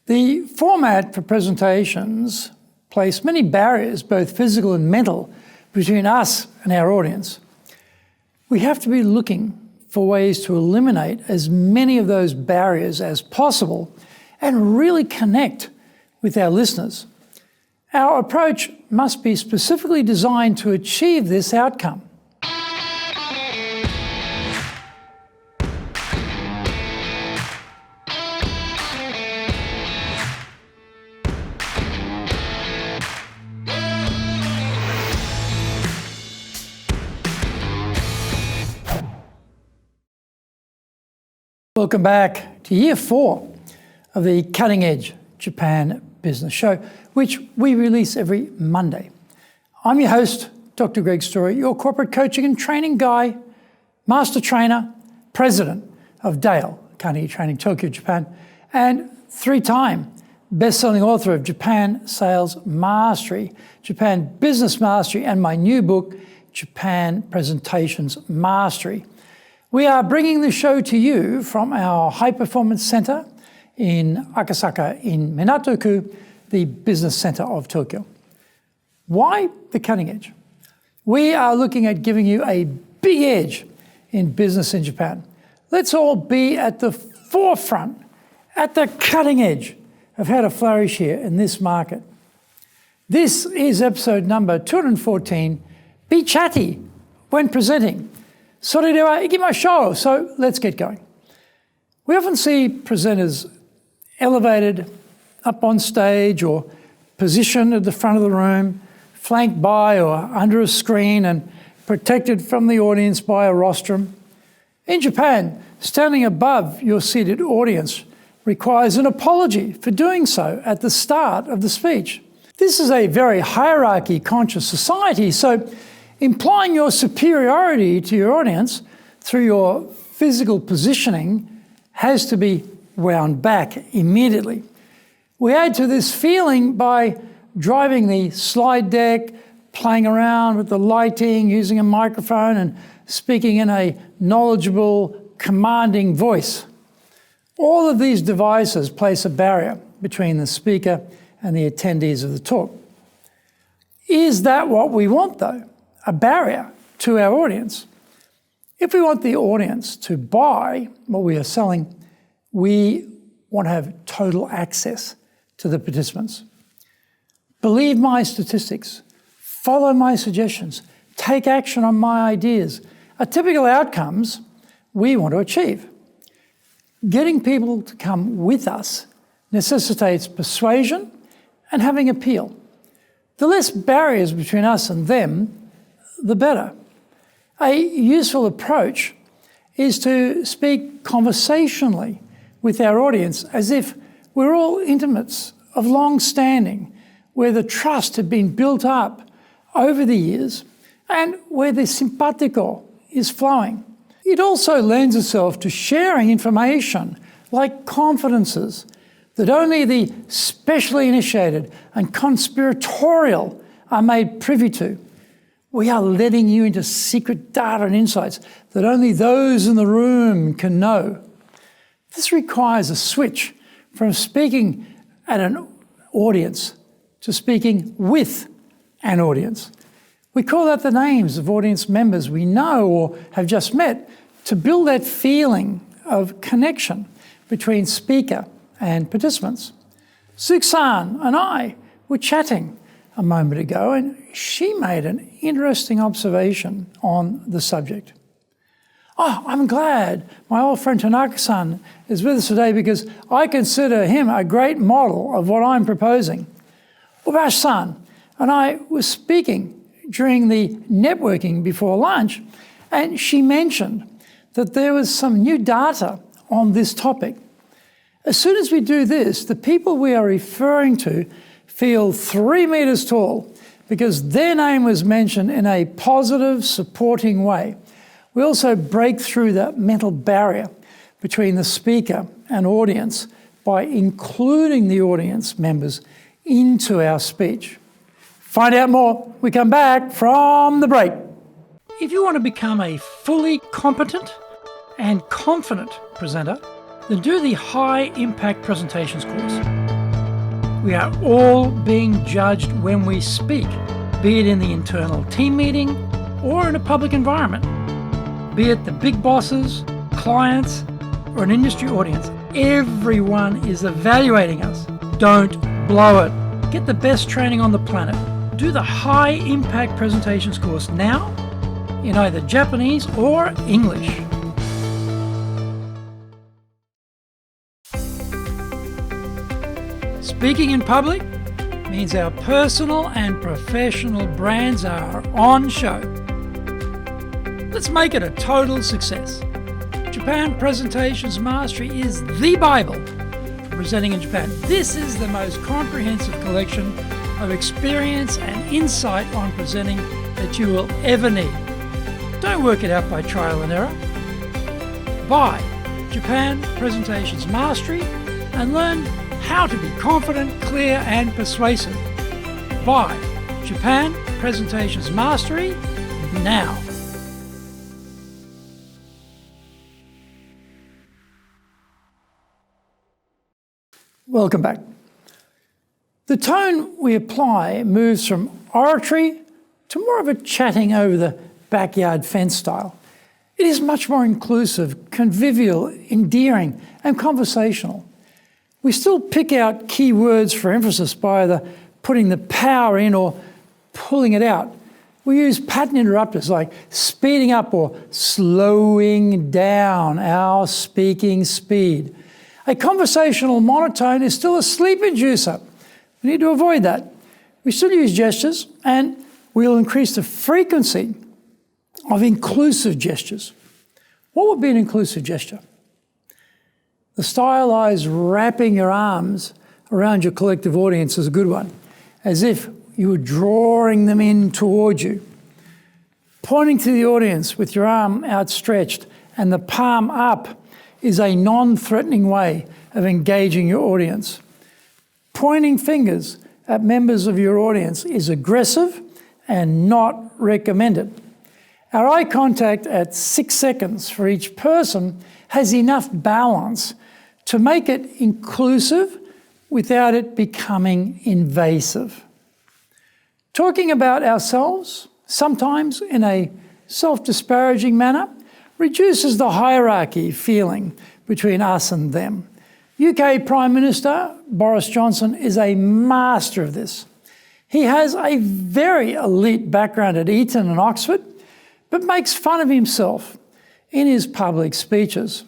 The format for presentations place many barriers, both physical and mental, between us and our audience. We have to be looking for ways to eliminate as many of those barriers as possible and really connect with our listeners. Our approach must be specifically designed to achieve this outcome. Welcome back to Year 4 of the Cutting Edge Japan Business Show, which we release every Monday. I'm your host, Dr. Greg Story, your corporate coaching and training guy, master trainer, president of Dale, Carnegie Training, Tokyo, Japan, and 3-time best-selling author of Japan Sales Mastery, Japan Business Mastery, and my new book, Japan Presentations Mastery. We are bringing the show to you from our High Performance Center in Akasaka in Minato-ku, the business center of Tokyo. Why the cutting edge? We are looking at giving you a big edge in business in Japan. Let's all be at the forefront, at the cutting edge of how to flourish here in this market. This is episode number 214, Be Chatty when presenting. それでは行きましょう. So let's get going. We often see presenters elevated up on stage or positioned at the front of the room, flanked by or under a screen and protected from the audience by a rostrum. In Japan, standing above your seated audience requires an apology for doing so at the start of the speech. This is a very hierarchy-conscious society, so implying your superiority to your audience through your physical positioning has to be wound back immediately. We add to this feeling by driving the slide deck, playing around with the lighting, using a microphone, and speaking in a knowledgeable, commanding voice. All of these devices place a barrier between the speaker and the attendees of the talk. Is that what we want, though? A barrier to our audience? If we want the audience to buy what we are selling, we want to have total access to the participants. Believe my statistics, follow my suggestions, take action on my ideas are typical outcomes we want to achieve. Getting people to come with us necessitates persuasion and having appeal. The less barriers between us and them, the better. A useful approach is to speak conversationally with our audience as if we're all intimates of long standing, where the trust had been built up over the years and where the simpatico is flowing. It also lends itself to sharing information like confidences that only the specially initiated and conspiratorial are made privy to. We are letting you into secret data and insights that only those in the room can know. This requires a switch from speaking at an audience to speaking with an audience. We call out the names of audience members we know or have just met to build that feeling of connection between speaker and participants. Suksan and I were chatting a moment ago, and she made an interesting observation on the subject. Oh, I'm glad my old friend Tanaka-san is with us today because I consider him a great model of what I'm proposing. Ubashi-san and I were speaking during the networking before lunch, and she mentioned that there was some new data on this topic. As soon as we do this, the people we are referring to feel 3 meters tall because their name was mentioned in a positive, supporting way. We also break through that mental barrier between the speaker and audience by including the audience members into our speech. Find out more when we come back from the break. If you want to become a fully competent and confident presenter, then do the High Impact Presentations course. We are all being judged when we speak, be it in the internal team meeting or in a public environment, be it the big bosses, clients, or an industry audience. Everyone is evaluating us. Don't blow it. Get the best training on the planet. Do the high impact presentations course now in either Japanese or English. Speaking in public means our personal and professional brands are on show. Let's make it a total success. Japan Presentations Mastery is the Bible for presenting in Japan. This is the most comprehensive collection of experience and insight on presenting that you will ever need. Don't work it out by trial and error. Buy Japan Presentations Mastery and learn how to be confident, clear, and persuasive. Buy Japan Presentations Mastery now. Welcome back. The tone we apply moves from oratory to more of a chatting over the backyard fence style. It is much more inclusive, convivial, endearing, and conversational. We still pick out key words for emphasis by either putting the power in or pulling it out. We use pattern interrupters like speeding up or slowing down our speaking speed. A conversational monotone is still a sleep inducer. We need to avoid that. We still use gestures, and we'll increase the frequency of inclusive gestures. What would be an inclusive gesture? The stylized wrapping your arms around your collective audience is a good one, as if you were drawing them in towards you. Pointing to the audience with your arm outstretched and the palm up is a non-threatening way of engaging your audience. Pointing fingers at members of your audience is aggressive and not recommended. Our eye contact at 6 seconds for each person has enough balance to make it inclusive without it becoming invasive. Talking about ourselves, sometimes in a self-disparaging manner, reduces the hierarchy feeling between us and them. UK Prime Minister Boris Johnson is a master of this. He has a very elite background at Eton and Oxford, but makes fun of himself in his public speeches.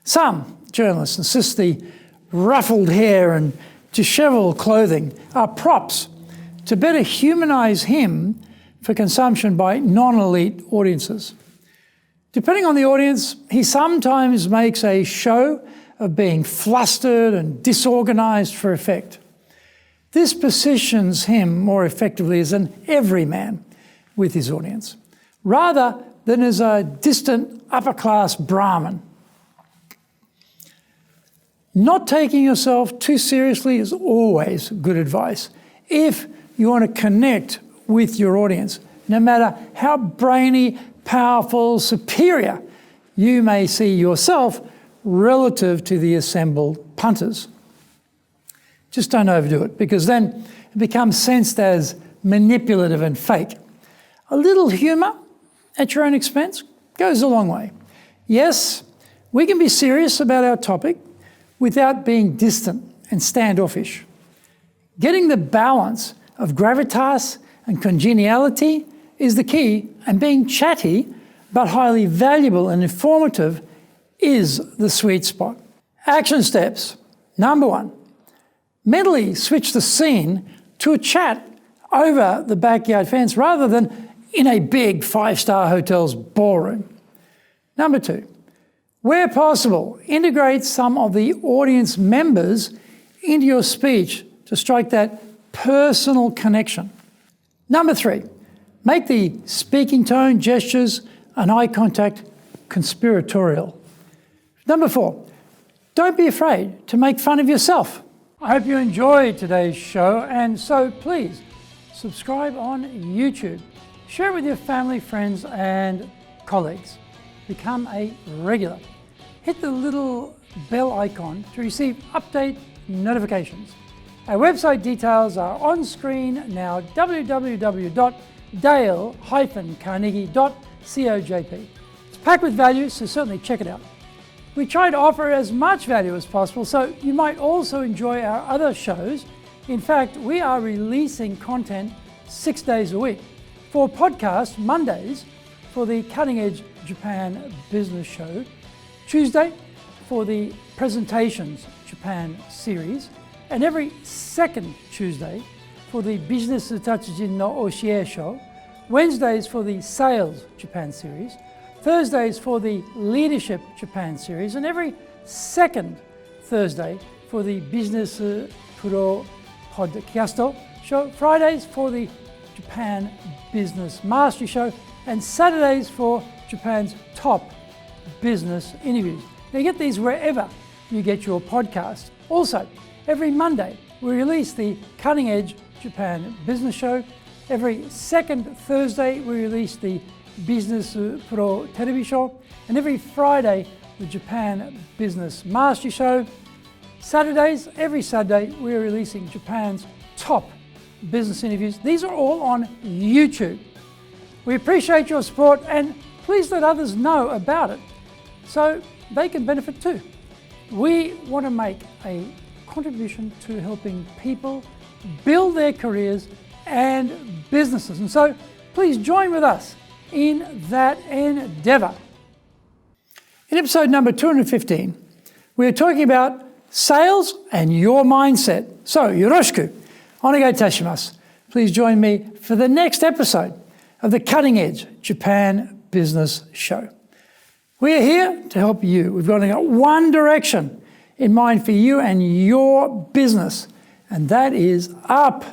Some journalists insist the ruffled hair and dishevelled clothing are props to better humanise him for consumption by non-elite audiences. Depending on the audience, he sometimes makes a show of being flustered and disorganised for effect. This positions him more effectively as an everyman with his audience, rather than as a distant upper-class Brahmin. Not taking yourself too seriously is always good advice if you want to connect with your audience, no matter how brainy, powerful, superior you may see yourself relative to the assembled punters. Just don't overdo it, because then it becomes sensed as manipulative and fake. A little humour at your own expense goes a long way. Yes, we can be serious about our topic without being distant and standoffish. Getting the balance of gravitas and congeniality is the key, and being chatty but highly valuable and informative is the sweet spot. Action steps. Number 1, mentally switch the scene to a chat over the backyard fence rather than in a big 5-star hotel's ballroom. Number 2, where possible, integrate some of the audience members into your speech to strike that personal connection. Number 3, make the speaking tone, gestures, and eye contact conspiratorial. Number 4, don't be afraid to make fun of yourself. I hope you enjoyed today's show, and so please subscribe on YouTube. Share it with your family, friends, and colleagues. Become a regular. Hit the little bell icon to receive update notifications. Our website details are on screen now, www.dale-carnegie.cojp. It's packed with value, so certainly check it out. We try to offer as much value as possible, so you might also enjoy our other shows. In fact, we are releasing content 6 days a week. For podcast, Mondays for the Cutting Edge Japan Business Show, Tuesday for the Presentations Japan series, and every second Tuesday for the Business Tatsujin no Oshie Show, Wednesdays for the Sales Japan series, Thursdays for the Leadership Japan series, and every second Thursday for the Business Pro Podcast Show, Fridays for the Japan Business Mastery Show, and Saturdays for Japan's top business interviews. Now you get these wherever you get your podcast. Also, every Monday we release the Cutting Edge Japan Business Show. Every second Thursday we release the Business Pro Television Show, and every Friday the Japan Business Mastery Show. Every Saturday we're releasing Japan's top business interviews. These are all on YouTube. We appreciate your support, and please let others know about it so they can benefit too. We want to make a contribution to helping people build their careers and businesses, and so please join with us in that endeavor. In episode number 215, we are talking about sales and your mindset. So, yoroshiku onegai itashimasu. Please join me for the next episode of the Cutting Edge Japan Business Show. We are here to help you. We've got one direction in mind for you and your business, and that is up.